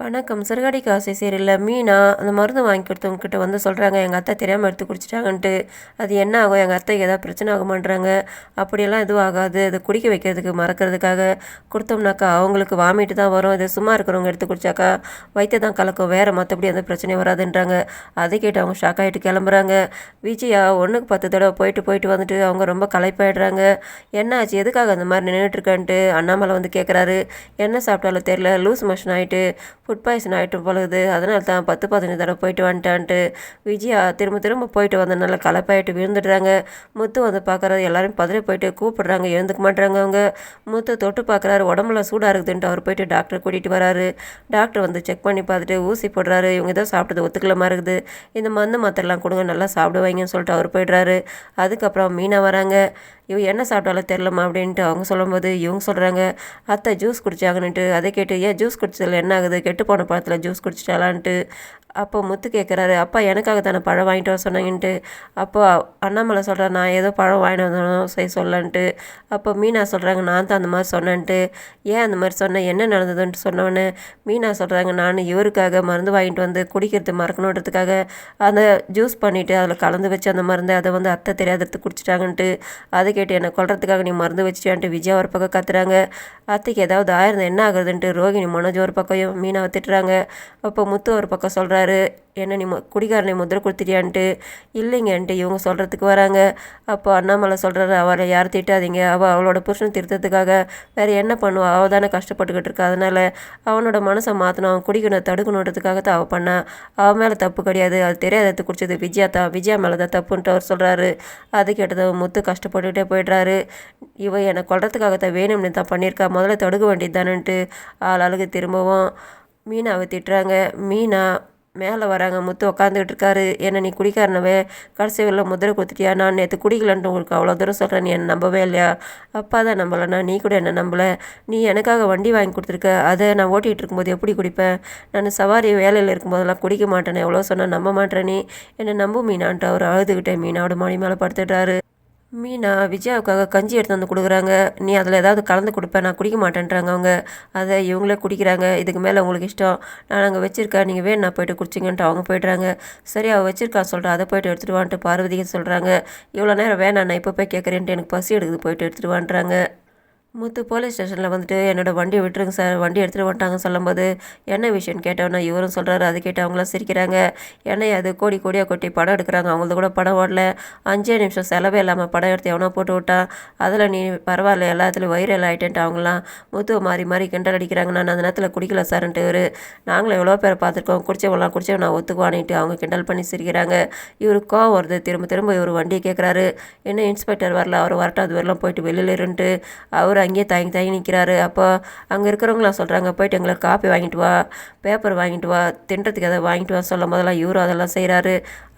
வணக்கம். சிறுகடி காசை சீரியல்ல மீனா அந்த மருந்து வாங்கி கொடுத்தவங்ககிட்ட வந்து சொல்கிறாங்க, எங்கள் அத்தை தெரியாமல் எடுத்து குடிச்சிட்டாங்கன்ட்டு. அது என்ன ஆகும், எங்கள் அத்தைக்கு ஏதாவது பிரச்சனை ஆகுமான்றாங்க. அப்படியெல்லாம் எதுவும் ஆகாது, அது குடிக்க வைக்கிறதுக்கு மறக்கிறதுக்காக கொடுத்தோம்னாக்கா அவங்களுக்கு வாமிட்டு தான் வரும். இது சும்மா இருக்கிறவங்க எடுத்து குடிச்சாக்கா வயிற்று தான் கலக்கும், வேறு மற்றபடி எந்த பிரச்சனையும் வராதுன்றாங்க. அதை கேட்டு அவங்க ஷாக் ஆகிட்டு கிளம்புறாங்க. விஜயா 1க்கு 10 தடவை போயிட்டு போயிட்டு வந்துட்டு அவங்க ரொம்ப களைப்பாயிடுறாங்க. என்ன ஆச்சு, எதுக்காக அந்த மாதிரி நின்றுட்டுருக்கான்ட்டு அண்ணாமலை வந்து கேட்குறாரு. என்ன சாப்பிட்டாலும் தெரியல, லூஸ் மோஷன் ஆகிட்டு ஃபுட் பாய்சன் ஆகிட்டு பொழுது, அதனால தான் 10-15 தடவை போயிட்டு வந்துட்டான்ட்டு விஜயா திரும்ப திரும்ப போயிட்டு வந்தனால களைப்பாயிட்டு விழுந்துடுறாங்க. முத்து வந்து பார்க்குறாரு, எல்லாரும் பதறி போயிட்டு கூப்பிடுறாங்க, எழுந்துக்க மாட்டுறாங்க. அவங்க முத்து தொட்டு பார்க்குறாரு, உடம்புல சூடாக இருக்குதுன்ட்டு அவர் போயிட்டு டாக்டரை கூட்டிகிட்டு வராரு. டாக்டர் வந்து செக் பண்ணி பார்த்துட்டு ஊசி போடுறாரு. இவங்க ஏதோ சாப்பிட்டது ஒத்துக்கலமா இருக்குது, இந்த மருந்து மாத்திரலாம் கொடுங்க, நல்லா சாப்பிடுவாங்கன்னு சொல்லிட்டு அவர் போய்ட்றாரு. அதுக்கப்புறம் மீனா வராங்க. இவ என்ன சாப்பிட்டாலும் தெரிலம்மா அப்படின்ட்டு அவங்க சொல்லும்போது இவங்க சொல்கிறாங்க, அத்தை ஜூஸ் குடிச்சாங்கன்னுட்டு. அதை கேட்டு, ஏன் ஜூஸ் குடிச்சதில் என்ன ஆகுது, கெட்டு போன பழத்தில் ஜூஸ் குடிச்சிட்டாலான்ட்டு. அப்போ முத்து கேட்குறாரு, அப்பா எனக்காக தானே பழம் வாங்கிட்டு வர சொன்னாங்கன்ட்டு. அப்போ அண்ணாமலை சொல்கிறார், நான் ஏதோ பழம் வாங்கிட்டு வந்தோம் சரி சொல்லன்ட்டு. அப்போ மீனா சொல்கிறாங்க, நான் தான் அந்த மாதிரி சொன்னேன்ட்டு. ஏன் அந்த மாதிரி சொன்னேன், என்ன நடந்ததுன்ட்டு சொன்னோன்னே மீனா சொல்கிறாங்க, நான் இவருக்காக மருந்து வாங்கிட்டு வந்து குடிக்கிறது மறக்கணுன்றதுக்காக அந்த ஜூஸ் பண்ணிவிட்டு அதில் கலந்து வச்சு அந்த மருந்து அதை வந்து அத்தை தெரியாதது குடிச்சிட்டாங்கன்ட்டு. அதை கேட்டு என்னை கொல்றதுக்காக நீ மருந்து வச்சுட்டான்ட்டு விஜயா ஒரு பக்கம் கத்துறாங்க. அத்தைக்கு ஏதாவது ஆயிருந்தா என்ன ஆகுறதுன்ட்டு ரோகிணி மனோஜ் ஒரு பக்கம் மீனாவை திட்டுறாங்க. அப்போ முத்து ஒரு பக்கம் சொல்கிறாரு, என்ன நீ குடிகாரனை முதிரை கொடுத்துட்டியான்ட்டு. இல்லைங்கன்ட்டு இவங்க சொல்கிறதுக்கு வராங்க. அப்போ அண்ணாமலை சொல்கிறாரு, அவரை யார் திட்டாதீங்க, அவளோட புருஷன் திருத்தத்துக்காக வேறு என்ன பண்ணுவா, அவள் தானே கஷ்டப்பட்டுக்கிட்டு இருக்கா, அதனால் அவனோட மனசை மாற்றணும், அவன் குடிக்கணும் தடுக்கணுன்றதுக்காக தான் அவள் பண்ணா, அவன் மேலே தப்பு கிடையாது, அது தெரியாத குடிச்சது விஜயா தான், விஜயா மேலே தான் தப்புன்ட்டு அவர் சொல்கிறாரு. அது கேட்டது முத்து கஷ்டப்பட்டுக்கிட்டே போய்ட்றாரு. இவன் என்னை கொல்றதுக்காக தான் வேணும்னு தான் பண்ணியிருக்கா, முதல்ல தடுக்க வேண்டியது தானேன்ட்டு ஆளுக்கு திரும்பவும் மீனாவை திட்டுறாங்க. மீனா மேலே வராங்க. முத்து உட்காந்துக்கிட்டு இருக்காரு. என்ன நீ குடிக்காரனவே கடைசி வரல முதிரை கொடுத்துட்டியா, நான் நேற்று குடிக்கலன்ட்டு உங்களுக்கு அவ்வளோ தூரம் சொல்கிறேன், நீ என்னை நம்பவே இல்லையா, அப்பா தான் நம்பலைண்ணா, நீ கூட என்ன நம்பலை, நீ எனக்காக வண்டி வாங்கி கொடுத்துருக்க, அதை நான் ஓட்டிகிட்டு இருக்கும்போது எப்படி குடிப்பேன், நான் சவாரி வேலையில் இருக்கும்போதெல்லாம் குடிக்க மாட்டேனே, எவ்வளோ சொன்னால் நம்ப மாட்டேன், நீ என்னை நம்பு மீனான்ட்டு அவர் அழுதுகிட்டே மீனாவோட மணி மேலே படுத்துடுறாரு. மீனா விஜயாவுக்காக கஞ்சி எடுத்து வந்து கொடுக்குறாங்க. நீ அதில் ஏதாவது கலந்து கொடுப்பேன், நான் குடிக்க மாட்டேன்றாங்க அவங்க. அதை இவங்களே குடிக்கிறாங்க. இதுக்கு மேலே உங்களுக்கு இஷ்டம், நான் அங்கே வச்சுருக்கேன், நீங்கள் வேணும் நான் போய்ட்டு குடிச்சிங்கன்ட்டு அவங்க போய்ட்றாங்க. சரி அவள் வச்சிருக்கா சொல்கிறேன், அதை போய்ட்டு எடுத்துகிட்டு வான்ட்டு பார்வதிக்கு சொல்கிறாங்க. இவ்வளோ நேரம் வேணாம், நான் இப்போ போய் கேட்குறேன்ட்டு எனக்கு பசி எடுக்குது, போய்ட்டு எடுத்துகிட்டு வான்றாங்க. முத்து போலீஸ் ஸ்டேஷனில் வந்துட்டு என்னோடய வண்டி விட்டுருங்க சார், வண்டி எடுத்துகிட்டு வந்துட்டாங்கன்னு சொல்லும்போது என்ன விஷயம்னு கேட்டவனா இவரும் சொல்கிறாரு. அது கேட்டு அவங்களாம் சிரிக்கிறாங்க. ஏன்னா அது கோடி கோடியாக கொட்டி படம் எடுக்கிறாங்க, அவங்களது கூட படம் ஓடல, 5 நிமிஷம் செலவே இல்லாமல் படம் எடுத்து எவனா போட்டு விட்டான், அதில் நீ பரவாயில்ல எல்லாத்துலேயும் வைரல் ஆகிட்டேன்ட்டு அவங்களாம் முத்துவை மாறி மாறி கிண்டல் அடிக்கிறாங்க. நான் அந்த நேரத்தில் குடிக்கல சார்ன்ட்டு இவர், நாங்களும் எவ்வளோ பேரை பார்த்துருக்கோம், குடிச்சவங்களாம் நான் ஒத்துக்குவானிட்டு அவங்க கிண்டல் பண்ணி சிரிக்கிறாங்க. இவருக்கு கோவம் வருது. திரும்ப திரும்ப இவர் வண்டியை கேட்குறாரு. என்ன இன்ஸ்பெக்டர் வரல, அவர் வரட்டும், அது வரலாம் போயிட்டு வெளியில் இருந்துட்டு அவர் அங்கேயே தயங்கி தயங்கி நிற்கிறாரு. அப்போ அங்கே இருக்கிறவங்களாம் சொல்கிறாங்க, போயிட்டு எங்களை காப்பி வாங்கிட்டு வா, பேப்பர் வாங்கிட்டு வா, தின்றதுக்கு எதாவது வாங்கிட்டு வா சொல்லும் போதெல்லாம் இவரும் அதெல்லாம் செய்கிறாரு.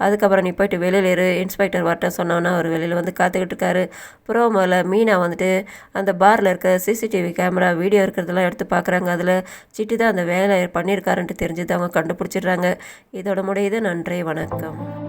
அதுக்கப்புறம் நீ போயிட்டு வெளியில் இரு, இன்ஸ்பெக்டர் வரட்ட சொன்னோன்னா அவர் வெளியில் வந்து காத்துக்கிட்டு இருக்காரு. ப்ரோமோவில் மீனா வந்துட்டு அந்த பாரில் இருக்க சிசிடிவி கேமரா வீடியோ இருக்கிறதெல்லாம் எடுத்து பார்க்குறாங்க. அதில் சிட்டி தான் அந்த வேலை பண்ணியிருக்காருன்ட்டு தெரிஞ்சது அவங்க கண்டுபிடிச்சிடுறாங்க. இதோட முடியுது. நன்றி, வணக்கம்.